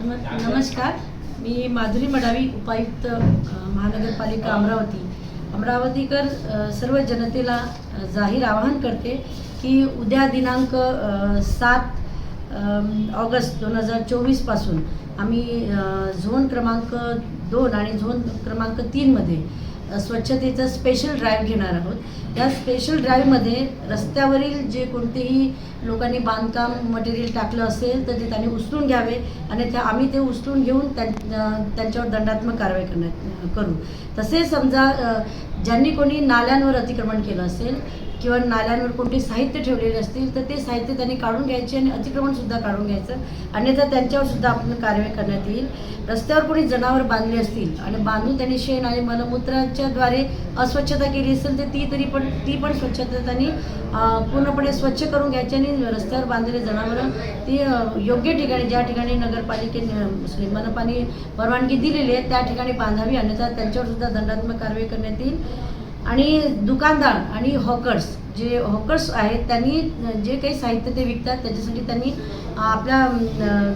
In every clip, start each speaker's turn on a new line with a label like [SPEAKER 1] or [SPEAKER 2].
[SPEAKER 1] नमस्कार. मी माधुरी मडावी, उपायुक्त महानगरपालिका अमरावतीकर सर्व जनतेला जाहीर आवाहन करते की उद्या दिनांक 7 ऑगस्ट 2024 पासून आम्ही झोन क्रमांक 2 आणि झोन क्रमांक 3 मध्ये स्वच्छतेचा स्पेशल ड्राईव्ह घेणार आहोत. या स्पेशल ड्राईव्हमध्ये रस्त्यावरील जे कोणतेही लोकांनी बांधकाम मटेरियल टाकलं असेल तर ते त्यांनी उचलून घ्यावे आणि आम्ही ते उचलून घेऊन त्यांच्यावर दंडात्मक कारवाई करू. तसे समजा ज्यांनी कोणी नाल्यांवर अतिक्रमण केलं असेल किंवा नाल्यांवर कोणते साहित्य ठेवलेले असतील तर ते साहित्य त्यांनी काढून घ्यायचे आणि अतिक्रमणसुद्धा काढून घ्यायचं, अन्यथा त्यांच्यावरसुद्धा आपण कारवाई करण्यात येईल. रस्त्यावर कोणी जनावर बांधले असतील आणि बांधून त्यांनी शेण आणि मलमूत्राच्याद्वारे अस्वच्छता केली असेल तर ती पण स्वच्छता त्यांनी पूर्णपणे स्वच्छ करून घ्यायची आणि रस्त्यावर बांधलेले जनावरं ती योग्य ठिकाणी, ज्या ठिकाणी नगरपालिकेने मनपाने परवानगी दिलेली आहे त्या ठिकाणी बांधावी, अन्यथा त्यांच्यावरसुद्धा दंडात्मक कारवाई करण्यात येईल. आणि दुकानदार आणि हॉकर्स आहेत त्यांनी जे काही साहित्य ते विकतात त्याच्यासाठी त्यांनी आपल्या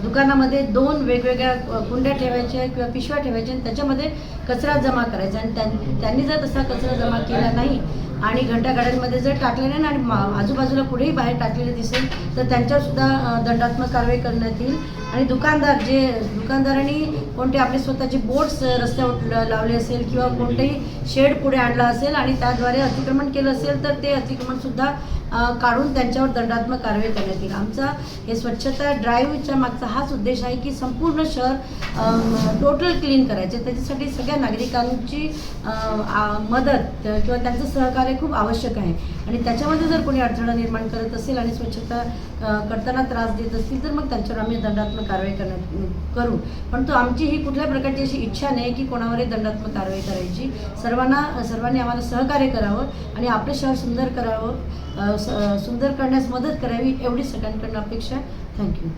[SPEAKER 1] दुकानामध्ये 2 वेगवेगळ्या कुंड्या ठेवायच्या किंवा पिशव्या ठेवायच्या आणि त्याच्यामध्ये कचरा जमा करायचा आणि त्यांनी जर तसा कचरा जमा केला नाही आणि घंटागाड्यांमध्ये जर टाकले नाही आणि आजूबाजूला कुठेही बाहेर टाकलेले दिसेल तर त्यांच्यावरसुद्धा दंडात्मक कारवाई करण्यात येईल. आणि दुकानदारांनी कोणते आपले स्वतःचे बोर्ड्स रस्त्यावर लावले असेल किंवा कोणतेही शेड पुढे आणला असेल आणि त्याद्वारे अतिक्रमण केलं असेल तर ते अतिक्रमणसुद्धा काढून त्यांच्यावर दंडात्मक कारवाई करण्यात येईल. आमचा हे स्वच्छता ड्राईव्हच्या मागचा हाच उद्देश आहे की संपूर्ण शहर टोटल क्लीन करायचे. त्याच्यासाठी सगळ्या नागरिकांची मदत किंवा त्यांचं सहकार्य खूप आवश्यक आहे आणि त्याच्यामध्ये जर कोणी अडथळा निर्माण करत असेल आणि स्वच्छता करताना त्रास देत असतील तर मग त्यांच्यावर आम्ही दंडात्मक कारवाई करू. पण आमची ही कुठल्या प्रकारची अशी इच्छा नाही की कोणावरही दंडात्मक कारवाई करायची. सर्वांनी आम्हाला सहकार्य करावं आणि आपलं शहर सुंदर करावं, सुंदर करण्यास मदत करावी एवढी सगळ्यांकडून अपेक्षा. थँक्यू.